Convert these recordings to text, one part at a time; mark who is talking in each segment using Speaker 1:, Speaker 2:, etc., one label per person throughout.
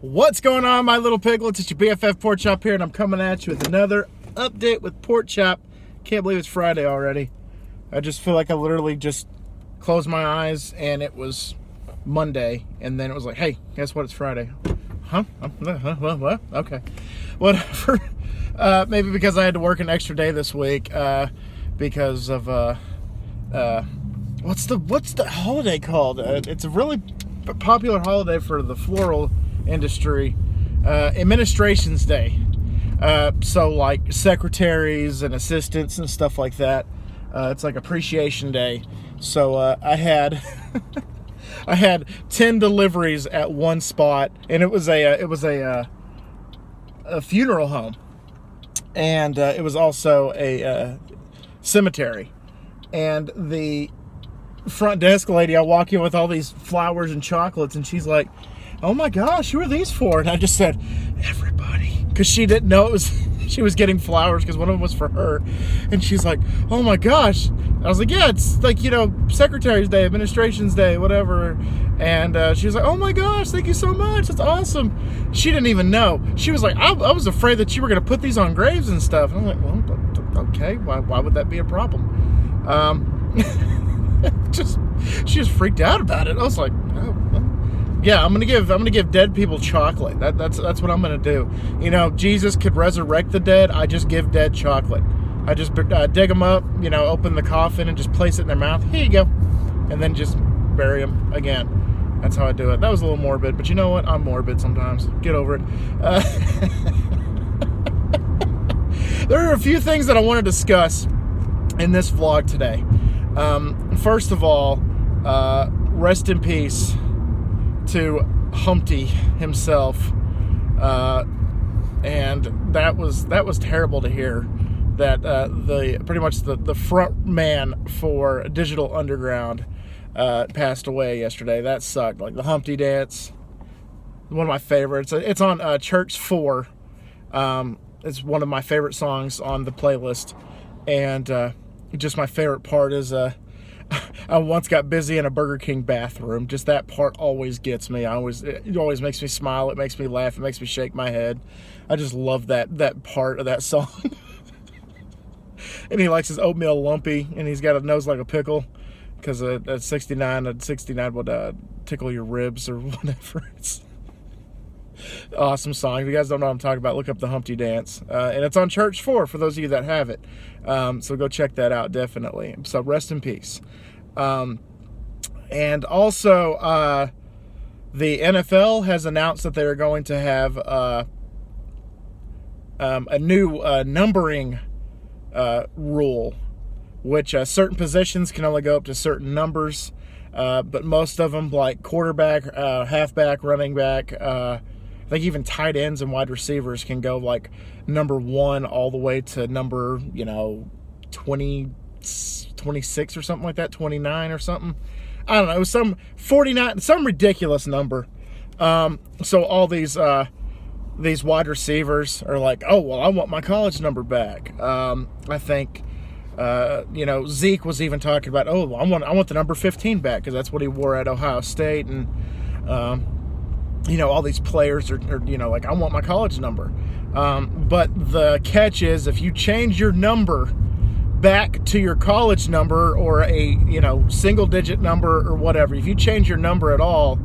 Speaker 1: What's going on, my little piglets? It's your BFF Pork Chop here, and I'm coming at you with another update with Pork Chop. Can't believe it's Friday already. I just feel like I literally just closed my eyes and it was Monday, and then it was like, hey, guess what? It's Friday. Huh? What? Okay. Whatever. Maybe because I had to work an extra day this week because of what's the holiday called? It's a really popular holiday for the floral industry, Administration's Day. So like secretaries and assistants and stuff like that. It's like Appreciation Day. So I had I had 10 deliveries at one spot, and it was a funeral home, and it was also a cemetery. And the front desk lady, I walk in with all these flowers and chocolates, and she's like, "Oh my gosh, who are these for?" And I just said, "Everybody," because she didn't know it was she was getting flowers, because one of them was for her. And she's like, "Oh my gosh." I was like, "Yeah, it's like, Secretary's Day, Administration's Day, whatever." And she was like, "Oh my gosh, thank you so much, that's awesome." She didn't even know. She was like, I was afraid that you were going to put these on graves and stuff." And I'm like, "Well, okay, why would that be a problem?" She just freaked out about it. I was like, "Oh, well, yeah, I'm gonna give dead people chocolate. That's what I'm gonna do." Jesus could resurrect the dead. I just give dead chocolate. I just dig them up, open the coffin and just place it in their mouth. Here you go, and then just bury them again. That's how I do it. That was a little morbid, but you know what? I'm morbid sometimes. Get over it. There are a few things that I want to discuss in this vlog today. First of all, rest in peace to Humpty himself, and that was terrible to hear. That pretty much the front man for Digital Underground passed away yesterday. That sucked. Like the Humpty dance, one of my favorites. It's on Church 4. It's one of my favorite songs on the playlist, and just my favorite part is I once got busy in a Burger King bathroom. Just that part always gets me. It always makes me smile. It makes me laugh. It makes me shake my head. I just love that part of that song. And he likes his oatmeal lumpy, and he's got a nose like a pickle, because at 69 would tickle your ribs or whatever. It's awesome song. If you guys don't know what I'm talking about, look up the Humpty dance, and it's on Church 4 for those of you that have it. So go check that out, definitely. So rest in peace. And also, the NFL has announced that they are going to have a new numbering rule, which certain positions can only go up to certain numbers, but most of them, like quarterback, halfback, running back, I think even tight ends and wide receivers, can go like number 1 all the way to number 20, 26 or something like that, 29 or something. I don't know, it was some 49, some ridiculous number. So all these wide receivers are like, "Oh, well, I want my college number back." I think Zeke was even talking about, "Oh, I want the number 15 back," because that's what he wore at Ohio State. And all these players are like, "I want my college number." But the catch is, if you change your number back to your college number, or a single digit number or whatever, if you change your number at all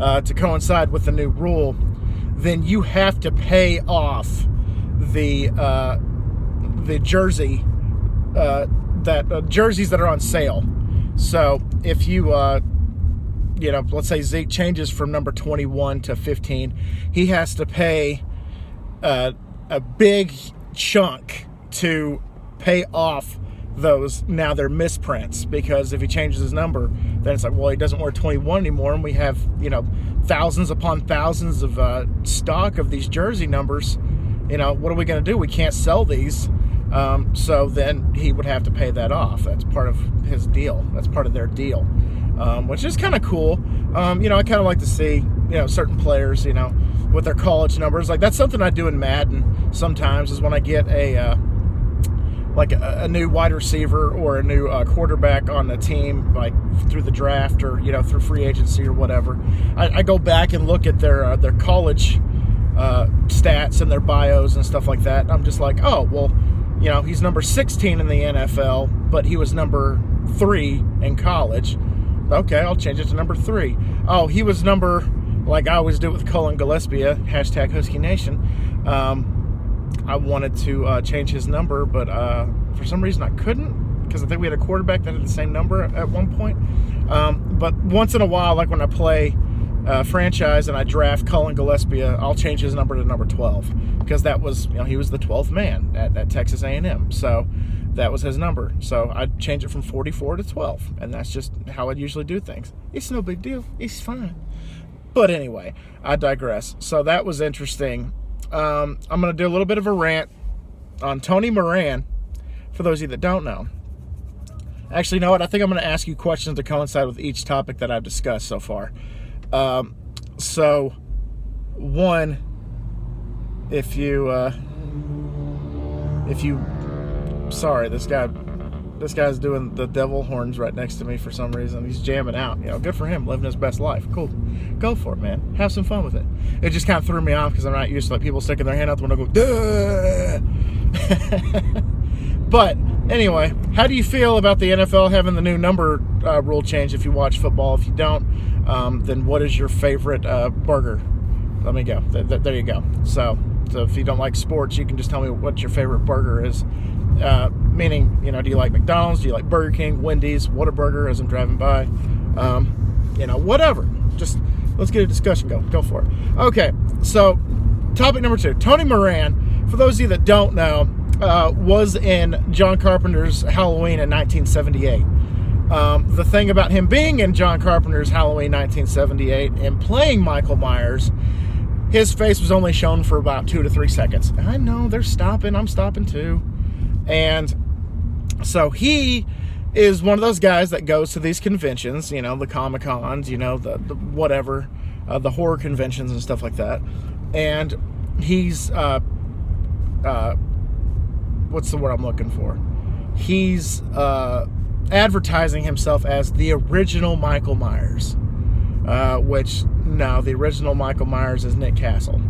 Speaker 1: to coincide with the new rule, then you have to pay off the jersey jerseys that are on sale. So if you let's say Zeke changes from number 21 to 15, he has to pay a big chunk to pay off those. Now they're misprints, because if he changes his number, then it's like, well, he doesn't wear 21 anymore, and we have thousands upon thousands of stock of these jersey numbers. What are we going to do? We can't sell these. So then he would have to pay that off. That's part of his deal. That's part of their deal, which is kind of cool. I kind of like to see certain players with their college numbers. Like, that's something I do in Madden sometimes, is when I get like a new wide receiver or a new quarterback on the team, like through the draft or through free agency or whatever, I go back and look at their college stats and their bios and stuff like that. And I'm just like, oh well, he's number 16 in the NFL, but he was number 3 in college. Okay, I'll change it to number 3. Oh, he was number, like I always do with Cullen Gillespie, hashtag Husky Nation. I wanted to change his number, but for some reason I couldn't, because I think we had a quarterback that had the same number at one point. But once in a while, like when I play franchise and I draft Cullen Gillespie, I'll change his number to number 12, because that was, he was the 12th man at Texas A&M. So that was his number. So I'd change it from 44 to 12, and that's just how I usually do things. It's no big deal. It's fine. But anyway, I digress. So that was interesting. I'm going to do a little bit of a rant on Tony Moran, for those of you that don't know. Actually, you know what? I think I'm going to ask you questions to coincide with each topic that I've discussed so far. So, one, if you, sorry, this guy's doing the devil horns right next to me for some reason. He's jamming out. Good for him, living his best life. Cool. Go for it, man. Have some fun with it. It just kind of threw me off because I'm not used to people sticking their hand out the window and go, duh. But anyway, how do you feel about the NFL having the new number rule change if you watch football? If you don't, then what is your favorite burger? Let me go. There you go. So if you don't like sports, you can just tell me what your favorite burger is. Meaning, do you like McDonald's? Do you like Burger King, Wendy's, Whataburger as I'm driving by? Whatever. Just let's get a discussion going. Go for it. Okay, so topic number 2. Tony Moran, for those of you that don't know, was in John Carpenter's Halloween in 1978. The thing about him being in John Carpenter's Halloween 1978 and playing Michael Myers, his face was only shown for about 2 to 3 seconds. I know, they're stopping. I'm stopping too. And so he is one of those guys that goes to these conventions, the Comic-Cons, the whatever, the horror conventions and stuff like that. And he's, what's the word I'm looking for? He's advertising himself as the original Michael Myers, which, no, the original Michael Myers is Nick Castle.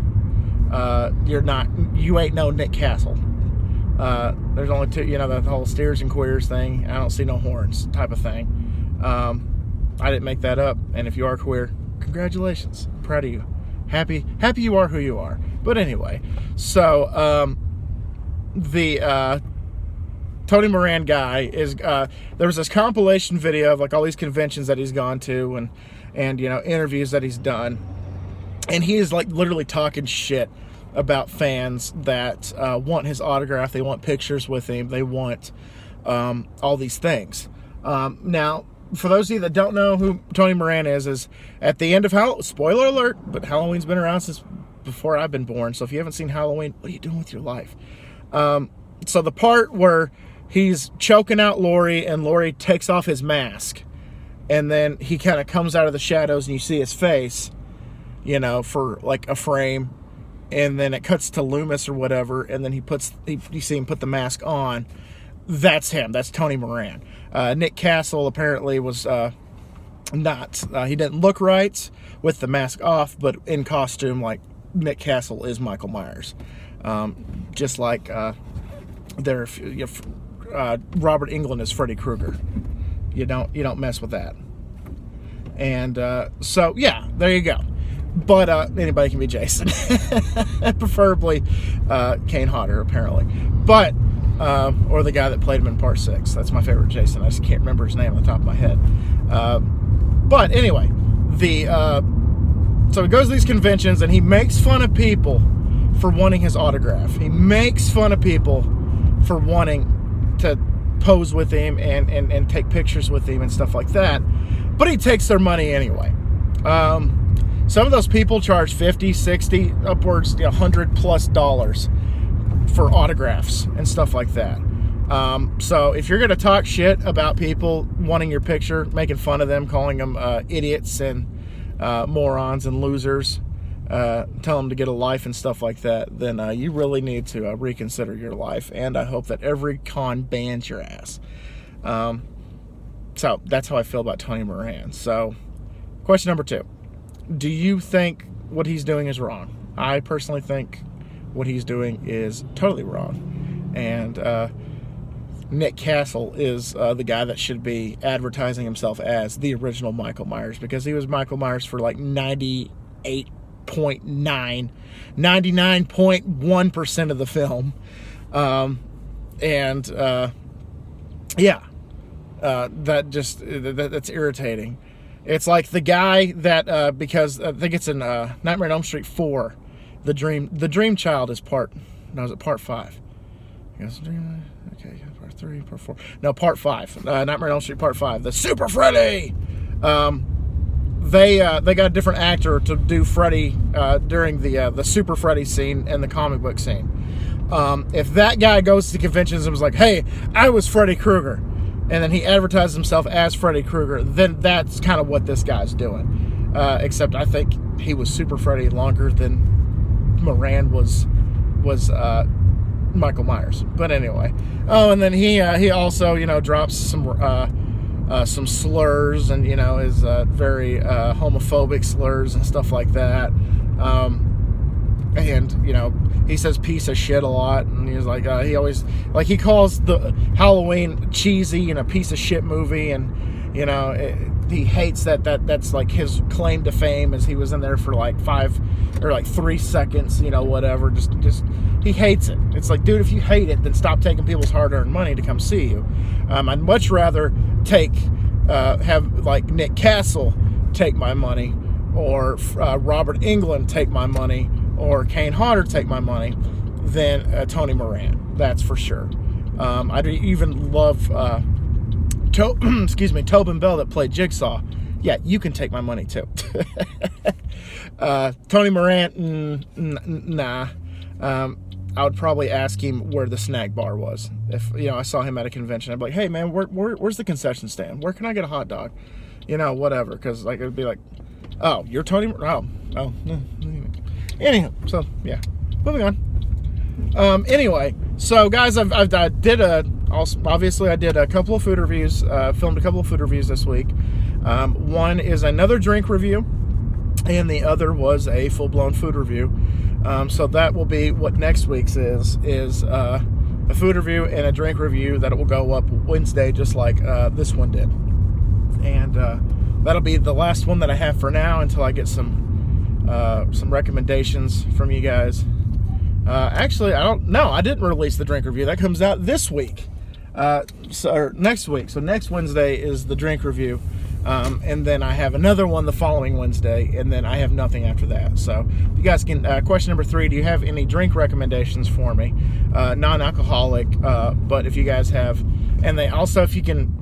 Speaker 1: You ain't no Nick Castle. There's only 2, the whole steers and queers thing. I don't see no horns type of thing. I didn't make that up. And if you are queer, congratulations. I'm proud of you. Happy you are who you are. But anyway, so the Tony Moran guy is there was this compilation video of all these conventions that he's gone to and interviews that he's done, and he is literally talking shit about fans that want his autograph. They want pictures with him. They want all these things. Now, for those of you that don't know who Tony Moran is at the end of Halloween, spoiler alert, but Halloween's been around since before I've been born. So if you haven't seen Halloween, what are you doing with your life? So the part where he's choking out Laurie and Laurie takes off his mask, and then he kind of comes out of the shadows and you see his face, for a frame. And then it cuts to Loomis or whatever, and then you see him put the mask on. That's him. That's Tony Moran. Nick Castle apparently was not. He didn't look right with the mask off, but in costume, like Nick Castle is Michael Myers. Just like Robert Englund is Freddy Krueger. You don't mess with that. And so yeah, there you go. But anybody can be Jason. Preferably Kane Hodder, apparently. But, or the guy that played him in Part 6. That's my favorite Jason. I just can't remember his name on the top of my head. But anyway, so he goes to these conventions and he makes fun of people for wanting his autograph. He makes fun of people for wanting to pose with him and take pictures with him and stuff like that. But he takes their money anyway. Some of those people charge $50, $60, upwards $100+ for autographs and stuff like that. So if you're going to talk shit about people wanting your picture, making fun of them, calling them idiots and morons and losers, tell them to get a life and stuff like that, then you really need to reconsider your life. And I hope that every con bans your ass. So that's how I feel about Tony Moran. So question number 2. Do you think what he's doing is wrong? I personally think what he's doing is totally wrong. And Nick Castle is the guy that should be advertising himself as the original Michael Myers, because he was Michael Myers for like 99.1% of the film. That's irritating. It's like the guy that, because I think it's in Nightmare on Elm Street 4, the Dream Child is part 5? Yes, okay, part 3, part 4. No, part 5. Nightmare on Elm Street Part 5. The Super Freddy. They got a different actor to do Freddy during the Super Freddy scene and the comic book scene. If that guy goes to conventions and was like, "Hey, I was Freddy Krueger," and then he advertised himself as Freddy Krueger, then that's kind of what this guy's doing. Except I think he was Super Freddy longer than Moran was Michael Myers. But anyway, and then he also drops some slurs, and is very homophobic slurs and stuff like that. And he says piece of shit a lot, and he's like he always he calls the Halloween cheesy and a piece of shit movie, and he hates that's like his claim to fame, as he was in there for like 5 or like 3 seconds, whatever. Just he hates it. It's like, dude, if you hate it, then stop taking people's hard-earned money to come see you. I'd much rather have like Nick Castle take my money, or Robert Englund take my money, or Kane Hodder take my money, than Tony Moran. That's for sure. I'd even love Tobin Bell, that played Jigsaw. Yeah, you can take my money too. Tony Moran, nah. I would probably ask him where the snack bar was. If I saw him at a convention, I'd be like, "Hey man, where's the concession stand? Where can I get a hot dog?" Whatever. Because like it'd be like, "Oh, you're Tony Moran? Oh, no." Anyhow, so yeah, moving on. Anyway, so guys, I did a couple of food reviews. Filmed a couple of food reviews this week. One is another drink review, and the other was a full-blown food review. So that will be what next week's is a food review and a drink review that will go up Wednesday, just like this one did. And that'll be the last one that I have for now, until I get some recommendations from you guys. Actually, I didn't release the drink review. That comes out this week. Or next week. So next Wednesday is the drink review. And then I have another one the following Wednesday, and then I have nothing after that. So you guys can, question number 3, do you have any drink recommendations for me? Non-alcoholic, but if you guys have, and they also, if you can,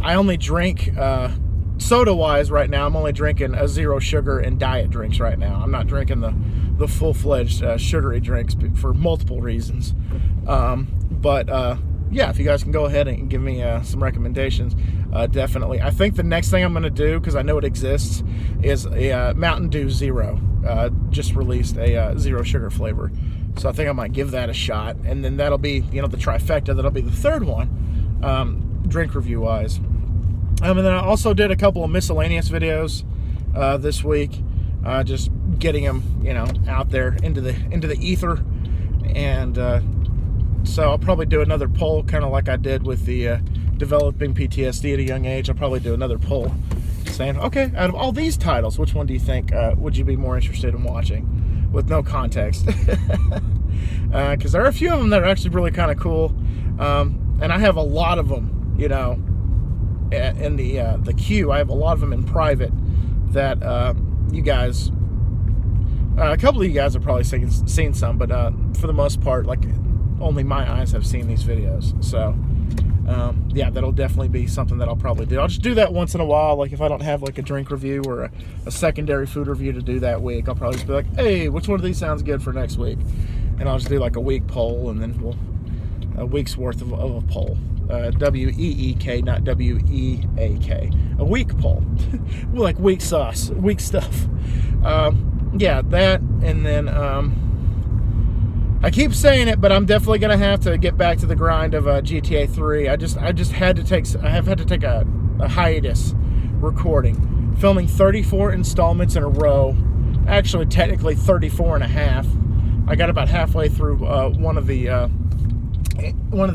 Speaker 1: I only drink, soda-wise right now, I'm only drinking a 0 sugar and diet drinks right now. I'm not drinking the full-fledged sugary drinks for multiple reasons. Yeah, if you guys can go ahead and give me some recommendations, definitely. I think the next thing I'm going to do, because I know it exists, is a Mountain Dew Zero. Just released a 0 sugar flavor. So I think I might give that a shot. And then that'll be, the trifecta. That'll be the third one, drink review-wise. And then I also did a couple of miscellaneous videos this week. Just getting them, out there into the ether. And so I'll probably do another poll, kind of like I did with the developing PTSD at a young age. I'll probably do another poll saying, okay, out of all these titles, which one do you think would you be more interested in watching, with no context? Because there are a few of them that are actually really kind of cool, and I have a lot of them, in the queue. I have a lot of them in private that you guys, a couple of you guys have probably seen some, but for the most part, like, only my eyes have seen these videos. So yeah, that'll definitely be something that I'll probably do. I'll just do that once in a while. Like if I don't have like a drink review or a secondary food review to do that week, I'll probably just be like, hey, which one of these sounds good for next week? And I'll just do like a week poll, and then a week's worth of a poll. W-E-E-K, not W-E-A-K. A week poll. Like week sauce, week stuff. yeah, that, and then I keep saying it, but I'm definitely gonna have to get back to the grind of GTA 3. I just had to take a hiatus recording, filming 34 installments in a row. Actually, technically 34 and a half. I got about halfway through one of the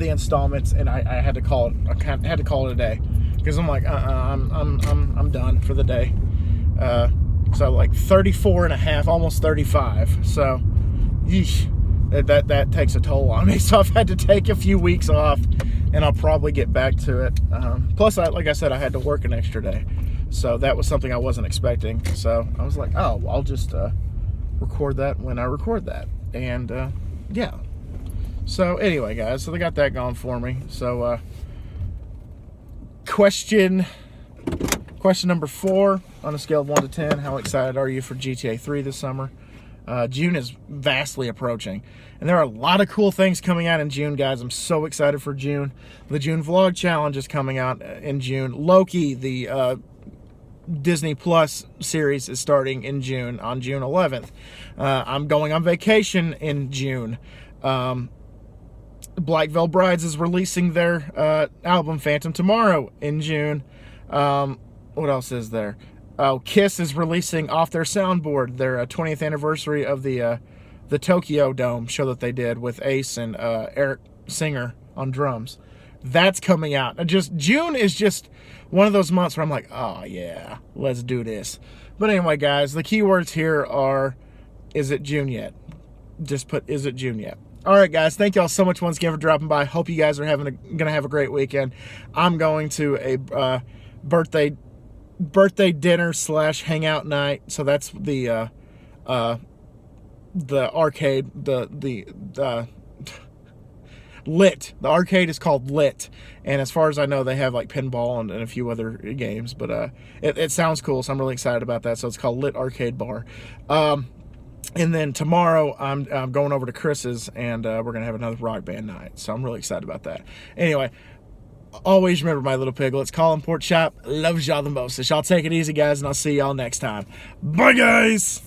Speaker 1: installments, and I had to call it. I had to call it a day because I'm like, I'm done for the day. So like 34 and a half, almost 35. So, yeesh, that takes a toll on me. So I've had to take a few weeks off, and I'll probably get back to it. Plus, like I said, I had to work an extra day, so that was something I wasn't expecting. So I was like, oh, I'll just record that when I record that, and yeah. So anyway, guys, so they got that going for me. So question number 4 on a scale of 1 to 10: how excited are you for GTA 3 this summer? June is vastly approaching, and there are a lot of cool things coming out in June, guys. I'm so excited for June. The June Vlog Challenge is coming out in June. Loki, the Disney Plus series, is starting in June, on June 11th. I'm going on vacation in June. Black Veil Brides is releasing their album Phantom tomorrow in June. What else is there? Oh, Kiss is releasing off their soundboard their 20th anniversary of the Tokyo Dome show that they did with Ace and Eric Singer on drums. That's coming out. June is just one of those months where I'm like, oh yeah, let's do this. But anyway, guys, the keywords here are, is it June yet? Just put, is it June yet? All right, guys, thank y'all so much once again for dropping by. Hope you guys are gonna have a great weekend. I'm going to a birthday dinner / hangout night. So that's the arcade, the Lit. The arcade is called Lit, and as far as I know, they have like pinball and a few other games. But it sounds cool, so I'm really excited about that. So it's called Lit Arcade Bar. And then tomorrow I'm going over to Chris's, and we're gonna have another rock band night. So I'm really excited about that. Anyway, always remember, my little piglets, Colin Pork Chop loves y'all the most. So y'all take it easy, guys, and I'll see y'all next time. Bye, guys.